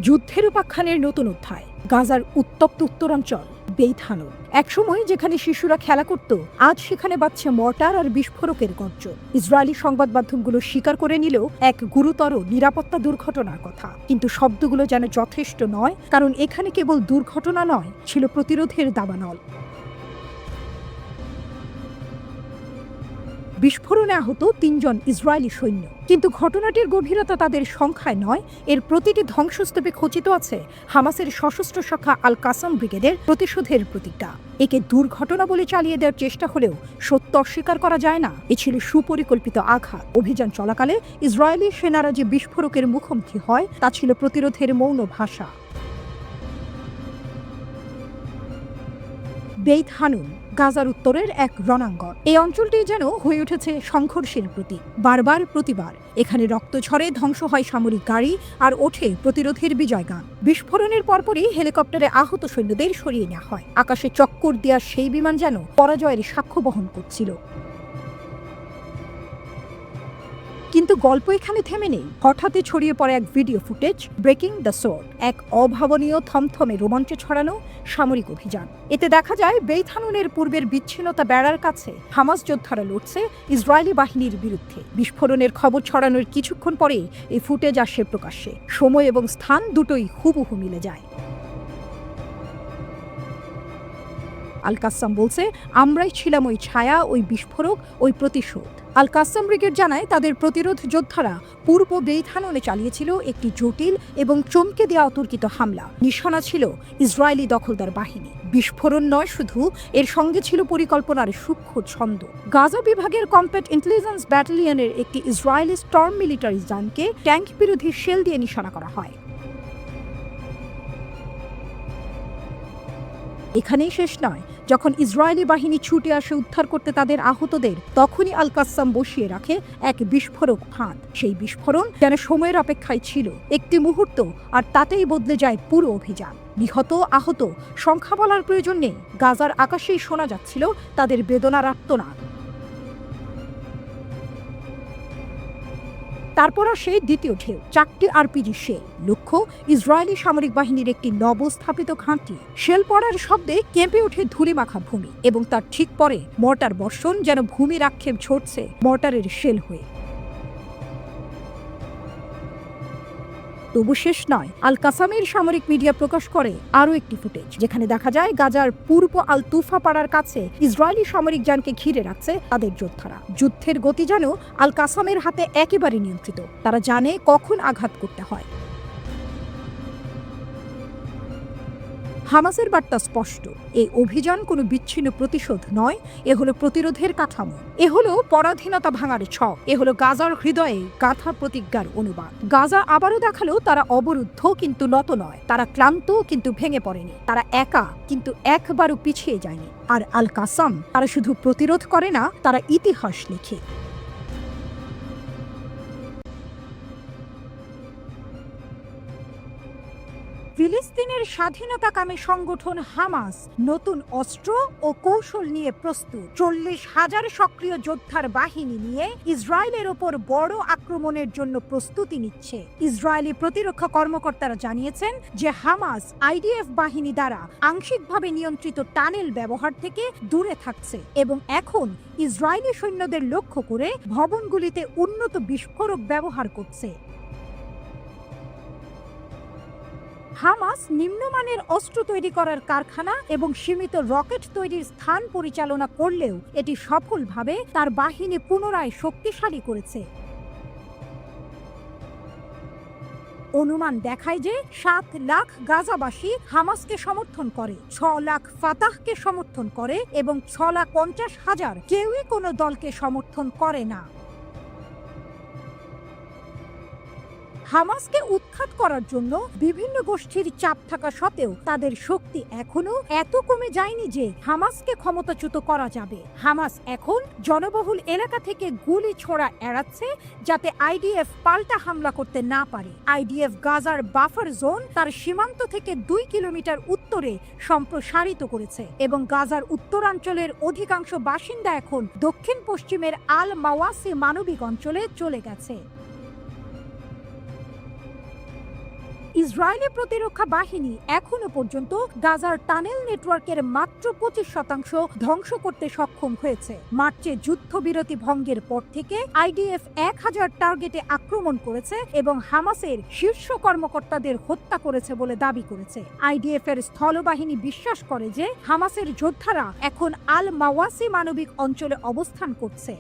যুদ্ধের উপাখ্যানের নতুন অধ্যায়, গাজার উত্তপ্ত উত্তরাঞ্চল বেইত হানুন। একসময় যেখানে শিশুরা খেলা করত, আজ সেখানে বাজছে মর্টার আর বিস্ফোরকের গর্জন। ইসরায়েলি সংবাদ মাধ্যমগুলো স্বীকার করে নিল এক গুরুতর নিরাপত্তা দুর্ঘটনার কথা, কিন্তু শব্দগুলো যেন যথেষ্ট নয়, কারণ এখানে কেবল দুর্ঘটনা নয়, ছিল প্রতিরোধের দাবানল। বিস্ফোরণে আহত ৩ জন ইসরায়েলি সৈন্য, কিন্তু ঘটনাটির গভীরতা তাদের সংখ্যায় নয়, এর প্রতিটি ধ্বংসস্তূপে খচিত আছে হামাসের সশস্ত্র শাখা আল কাসাম ব্রিগেডের প্রতিশোধের প্রতিজ্ঞা। একে দুর্ঘটনা বলে চালিয়ে দেওয়ার চেষ্টা হলেও সত্য অস্বীকার করা যায় না, এ ছিল সুপরিকল্পিত আঘাত। অভিযান চলাকালে ইসরায়েলি সেনারা যে বিস্ফোরকের মুখোমুখি হয়, তা ছিল প্রতিরোধের মৌন ভাষা। বেইত হানুন গাজার উত্তরের এক রণাঙ্গন। এই অঞ্চলটি যেন হয়ে উঠেছে সংঘর্ষের প্রতীক। বারবার প্রতিবার এখানে রক্ত ঝরে, ধ্বংস হয় সামরিক গাড়ি, আর ওঠে প্রতিরোধের বিজয়গান। বিস্ফোরণের পরপরই হেলিকপ্টারে আহত সৈন্যদের সরিয়ে নেওয়া হয়। আকাশে চক্কর দেওয়া সেই বিমান যেন পরাজয়ের সাক্ষ্য বহন করছিল। কিন্তু গল্প এখানে থেমে নেই। হঠাৎই ছড়িয়ে পড়ে এক video footage, breaking the sword, এক অভাবনীয় থমথমে রোমাঞ্চে ছড়ানো সামরিক অভিযান। এতে দেখা যায় বেইত হানুনের পূর্বের বিচ্ছিন্নতা বেড়ার কাছে হামাস যোদ্ধারা লড়ছে ইসরায়েলি বাহিনীর বিরুদ্ধে। বিস্ফোরণের খবর ছড়ানোর কিছুক্ষণ পরেই এই ফুটেজ আসে প্রকাশ্যে। সময় এবং স্থান দুটোই হুবহু মিলে যায়। আল কাসাম বলছে, আমরাই ছিলাম ওই ছায়া, ওই বিস্ফোরক, ওই প্রতিশোধ। আল কাসাম ব্রিগেড জানায়, তাদের প্রতিরোধ যোদ্ধারা পূর্ব বেইত হানুনে চালিয়েছিল একটি জটিল এবং চমকে দেওয়া অতর্কিত হামলা। নিশানা ছিল ইসরায়েলি দখলদার বাহিনী। বিস্ফোরণ নয় শুধু, এর সঙ্গে ছিল পরিকল্পনার সূক্ষ্ম ছন্দ। গাজা বিভাগের কম্প্যাক্ট ইন্টেলিজেন্স ব্যাটালিয়নের একটি ইসরায়েলি স্টর্ম মিলিটারি যানকে ট্যাঙ্ক বিরোধী শেল দিয়ে নিশানা করা হয়। এখানেই শেষ নয়। যখন ইসরায়েলি বাহিনী ছুটে আসে উদ্ধার করতে তাদের আহতদের, তখনই আল কাসাম বসিয়ে রাখে এক বিস্ফোরক ফাঁদ। সেই বিস্ফোরণ যেন সময়ের অপেক্ষায় ছিল, একটি মুহূর্ত, আর তাতেই বদলে যায় পুরো অভিযান। নিহত আহত সংখ্যা বলার প্রয়োজন নেই, গাজার আকাশেই শোনা যাচ্ছিল তাদের বেদনার আর্তনাদ। তারপর আসে দ্বিতীয় ঢেউ, 4টি আরপিজি শেল। লক্ষ্য ইসরায়েলি সামরিক বাহিনীর একটি নবস্থাপিত ঘাঁটি। শেল পড়ার শব্দে কেঁপে ওঠে ধূলিমাখা ভূমি, এবং তার ঠিক পরে মর্টার বর্ষণ, যেন ভূমির আক্ষেপ ঝরছে মর্টারের শেল হয়ে। তবু শেষ নয়, আল কাসামের সামরিক মিডিয়া প্রকাশ করে আরও একটি ফুটেজ, যেখানে দেখা যায় গাজার পূর্ব আল তুফা পাড়ার কাছে ইসরায়েলি সামরিক যানকে ঘিরে রাখছে তাদের যোদ্ধারা। যুদ্ধের গতি যেন আল কাসামের হাতে একেবারে নিয়ন্ত্রিত। তারা জানে কখন আঘাত করতে হয়। হামাসের বার্তা স্পষ্ট, এই অভিযান কোনো বিচ্ছিন্ন প্রতিশোধ নয়, এ হলো প্রতিরোধের কাঠামো, এ হলো পরাধীনতা ভাঙার ছক, এ হলো গাজার হৃদয়ে গাথা প্রতিজ্ঞার অনুবাদ। গাজা আবারও দেখালো তারা অবরুদ্ধ কিন্তু নত নয়, তারা ক্লান্ত কিন্তু ভেঙে পড়েনি, তারা একা কিন্তু একবারও পিছিয়ে যায়নি। আর আল কাসাম, তারা শুধু প্রতিরোধ করে না, তারা ইতিহাস লেখে। ফিলিস্তিনের স্বাধীনতাকামী সংগঠন হামাস নতুন অস্ত্র ও কৌশল নিয়ে প্রস্তুত। 40,000 সক্রিয় যোদ্ধার বাহিনী নিয়ে ইসরায়েলের ওপর বড় আক্রমণের জন্য প্রস্তুতি নিচ্ছে। ইসরায়েলি প্রতিরক্ষা কর্মকর্তারা জানিয়েছেন যে হামাস আইডিএফ বাহিনী দ্বারা আংশিকভাবে নিয়ন্ত্রিত টানেল ব্যবহার থেকে দূরে থাকছে, এবং এখন ইসরায়েলি সৈন্যদের লক্ষ্য করে ভবনগুলিতে উন্নত বিস্ফোরক ব্যবহার করছে। হামাস নিম্নমানের অস্ত্র তৈরি করার কারখানা এবং সীমিত রকেট তৈরির স্থান পরিচালনা করলেও এটি সফলভাবে তার বাহিনী পুনরায় শক্তিশালী করেছে। অনুমান দেখায় যে 7 লাখ গাজাবাসী হামাসকে সমর্থন করে, 6 লাখ ফাতাহকে সমর্থন করে, এবং 6,50,000 কেউই কোনো দলকে সমর্থন করে না। হামাসকে উৎখাত করার জন্য বিভিন্ন গোষ্ঠীর চাপ থাকা সত্ত্বেও তাদের শক্তি এখনো এত কমে যায়নি যে হামাসকে ক্ষমতাচ্যুত করা যাবে। হামাস এখন জনবহুল এলাকা থেকে গুলি ছোড়া এড়াচ্ছে, যাতে আইডিএফ পাল্টা হামলা করতে না পারে। আইডিএফ গাজার বাফার জোন তার সীমান্ত থেকে 2 কিলোমিটার উত্তরে সম্প্রসারিত করেছে, এবং গাজার উত্তরাঞ্চলের অধিকাংশ বাসিন্দা এখন দক্ষিণ পশ্চিমের আল মাওয়াসি মানবিক অঞ্চলে চলে গেছে। ইসরায়েলি প্রতিরক্ষা বাহিনী এখনো পর্যন্ত গাজার টানেল নেটওয়ার্কের মাত্র 25% ধ্বংস করতে সক্ষম হয়েছে। মার্চে যুদ্ধবিরতি ভঙ্গের পর থেকে আইডিএফ 1000 টার্গেটে আক্রমণ করেছে এবং হামাসের শীর্ষ কর্মকর্তাদের হত্যা করেছে বলে দাবি করেছে। আইডিএফ এর স্থলবাহিনী বিশ্বাস করে যে হামাসের যোদ্ধারা এখন আল মাওয়াসি মানবিক অঞ্চলে অবস্থান করছে।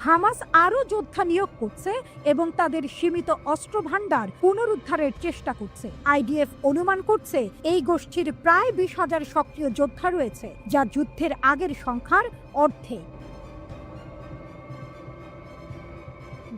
হামাস আরও যোদ্ধা নিয়োগ করছে এবং তাদের সীমিত অস্ত্র ভান্ডার পুনরুদ্ধারের চেষ্টা করছে। আইডিএফ অনুমান করছে এই গোষ্ঠীর প্রায় 20,000 সক্রিয় যোদ্ধা রয়েছে, যা যুদ্ধের আগের সংখ্যার অর্ধেক।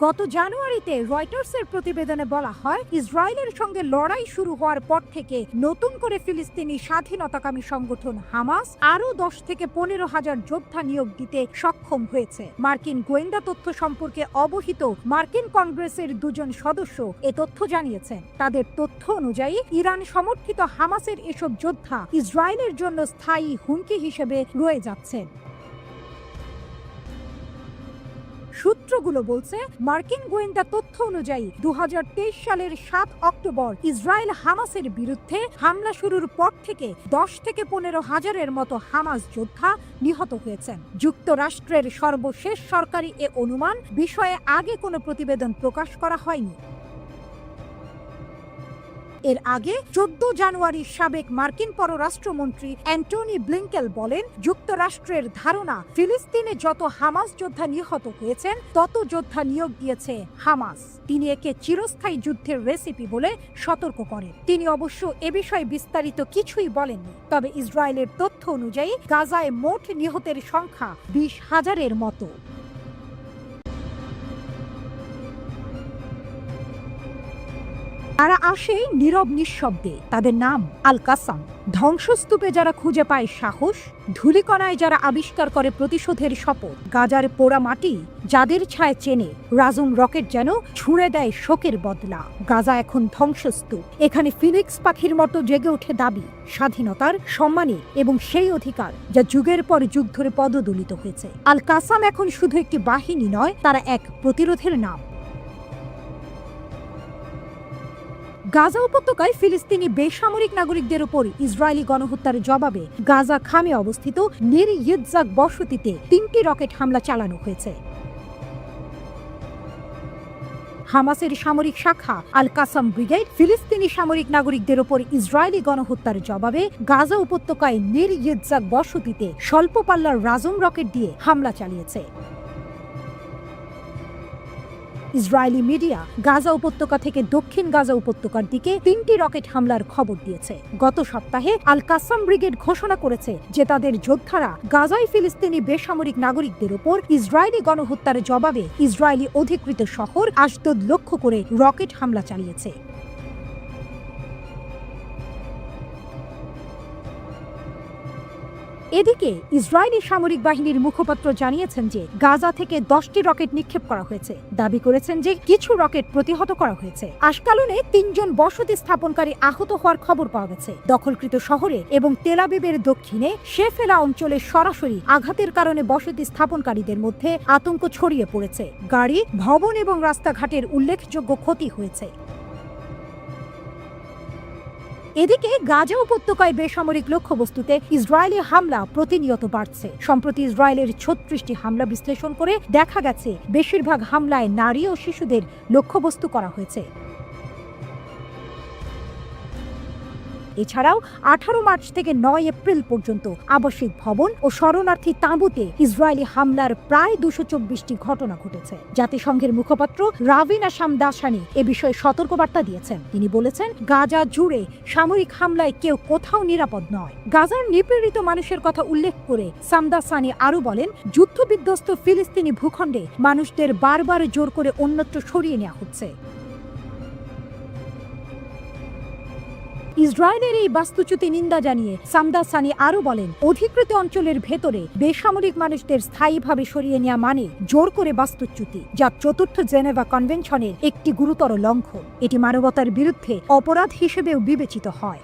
গত জানুয়ারিতে রয়টার্সের প্রতিবেদনে বলা হয়, ইসরায়েলের সঙ্গে লড়াই শুরু হওয়ার পর থেকে নতুন করে ফিলিস্তিনি স্বাধীনতাকামী সংগঠন হামাস আরও 10 থেকে 15,000 যোদ্ধা নিয়োগ দিতে সক্ষম হয়েছে। মার্কিন গোয়েন্দা তথ্য সম্পর্কে অবহিত মার্কিন কংগ্রেসের 2 সদস্য এ তথ্য জানিয়েছেন। তাদের তথ্য অনুযায়ী ইরান সমর্থিত হামাসের এসব যোদ্ধা ইসরায়েলের জন্য স্থায়ী হুমকি হিসেবে রয়ে যাচ্ছেন। সূত্রগুলো বলছে, মার্কিন গোয়েন্দা তথ্য অনুযায়ী 2023 সালের 7 অক্টোবর ইসরায়েল হামাসের বিরুদ্ধে হামলা শুরুর পর থেকে 10 থেকে 15,000-এর মতো হামাস যোদ্ধা নিহত হয়েছেন। যুক্তরাষ্ট্রের সর্বশেষ সরকারি এ অনুমান বিষয়ে আগে কোনো প্রতিবেদন প্রকাশ করা হয়নি। এর আগে 14 জানুয়ারি সাবেক মার্কিন পররাষ্ট্রমন্ত্রী অ্যান্টনি ব্লিংকেন বলেন, যুক্তরাষ্ট্রের ধারণা ফিলিস্তিনে যত হামাস যোদ্ধা নিহত হয়েছেন তত যোদ্ধা নিয়োগ দিয়েছে হামাস। তিনি একে চিরস্থায়ী যুদ্ধের রেসিপি বলে সতর্ক করেন। তিনি অবশ্য এ বিষয়ে বিস্তারিত কিছুই বলেননি। তবে ইসরায়েলের তথ্য অনুযায়ী গাজায় মোট নিহতের সংখ্যা 20,000-এর মতো। তারা আসে নীরব নিঃশব্দে। তাদের নাম আল কাসাম। ধ্বংসস্তূপে যারা খুঁজে পায় সাহস, ধূলিকণায় যারা আবিষ্কার করে প্রতিশোধের শপথ, গাজার পোড়া মাটি যাদের ছায় চেনে, রাজুম রকেট যেন ছুঁড়ে দেয় শোকের বদলা। গাজা এখন ধ্বংসস্তূপ। এখানে ফিনিক্স পাখির মতো জেগে ওঠে দাবি, স্বাধীনতার, সম্মানের এবং সেই অধিকার যা যুগের পর যুগ ধরে পদদলিত হয়েছে। আল কাসাম এখন শুধু একটি বাহিনী নয়, তারা এক প্রতিরোধের নাম। গাজা উপত্যকায় ফিলিস্তিনি বেসামরিক নাগরিকদের উপর ইসরায়েলি গণহত্যার জবাবে গাজা খামে অবস্থিত নীর ইয়ৎজাক বসতিতে 3টি রকেট হামলা চালানো হয়েছে। হামাসের সামরিক শাখা আল কাসাম ব্রিগেড ফিলিস্তিনি সামরিক নাগরিকদের উপর ইসরায়েলি গণহত্যার জবাবে গাজা উপত্যকায় নীর ইয়ৎজাক বসতিতে স্বল্প পাল্লার রাজম রকেট দিয়ে হামলা চালিয়েছে। ইসরায়েলি মিডিয়া গাজা উপত্যকা থেকে দক্ষিণ গাজা উপত্যকার দিকে 3টি রকেট হামলার খবর দিয়েছে। গত সপ্তাহে আল কাসাম ব্রিগেড ঘোষণা করেছে যে তাদের যোদ্ধারা গাজায় ফিলিস্তিনি বেসামরিক নাগরিকদের উপর ইসরায়েলি গণহত্যার জবাবে ইসরায়েলি অধিকৃত শহর আশদোদ লক্ষ্য করে রকেট হামলা চালিয়েছে। এদিকে ইসরায়েলি সামরিক বাহিনীর মুখপাত্র জানিয়েছেন যে গাজা থেকে 10টি রকেট নিক্ষেপ করা হয়েছে। দাবি করেছেন যে কিছু রকেট প্রতিহত করা হয়েছে। আশকালনে 3 জন বসতি স্থাপনকারী আহত হওয়ার খবর পাওয়া গেছে। দখলকৃত শহরে এবং তেল আবিবের দক্ষিণে শেফেলা অঞ্চলে সরাসরি আঘাতের কারণে বসতি স্থাপনকারীদের মধ্যে আতঙ্ক ছড়িয়ে পড়েছে। গাড়ি, ভবন এবং রাস্তাঘাটের উল্লেখযোগ্য ক্ষতি হয়েছে। এদিকে গাজা উপত্যকায় বেসামরিক লক্ষ্যবস্তুতে ইসরায়েলি হামলা প্রতিনিয়ত বাড়ছে। সম্প্রতি ইসরায়েলের 36টি হামলা বিশ্লেষণ করে দেখা গেছে বেশিরভাগ হামলায় নারী ও শিশুদের লক্ষ্যবস্তু করা হয়েছে। এছাড়াও 18 মার্চ থেকে 9 এপ্রিল পর্যন্ত আবাসিক ভবন ও শরণার্থী তাঁবুতে ইসরায়েলি হামলার প্রায় 224টি ঘটনা ঘটেছে। জাতিসংঘের মুখপাত্র রাভিনা শামদাসানি এ বিষয়ে সতর্কবার্তা দিয়েছেন। তিনি বলেছেন, গাজা জুড়ে সামরিক হামলায় কেউ কোথাও নিরাপদ নয়। গাজার নিপীড়িত মানুষের কথা উল্লেখ করে শামদাসানি আরও বলেন, যুদ্ধবিধ্বস্ত ফিলিস্তিনি ভূখণ্ডে মানুষদের বারবার জোর করে অন্যত্র সরিয়ে নেওয়া হচ্ছে। ইসরায়েলের এই বাস্তুচ্যুতি নিন্দা জানিয়ে শামদাসানি আরও বলেন, অধিকৃত অঞ্চলের ভেতরে বেসামরিক মানুষদের স্থায়ীভাবে সরিয়ে নেওয়া মানে জোর করে বাস্তুচ্যুতি, যা 4th জেনেভা কনভেনশনের একটি গুরুতর লঙ্ঘন। এটি মানবতার বিরুদ্ধে অপরাধ হিসেবেও বিবেচিত হয়।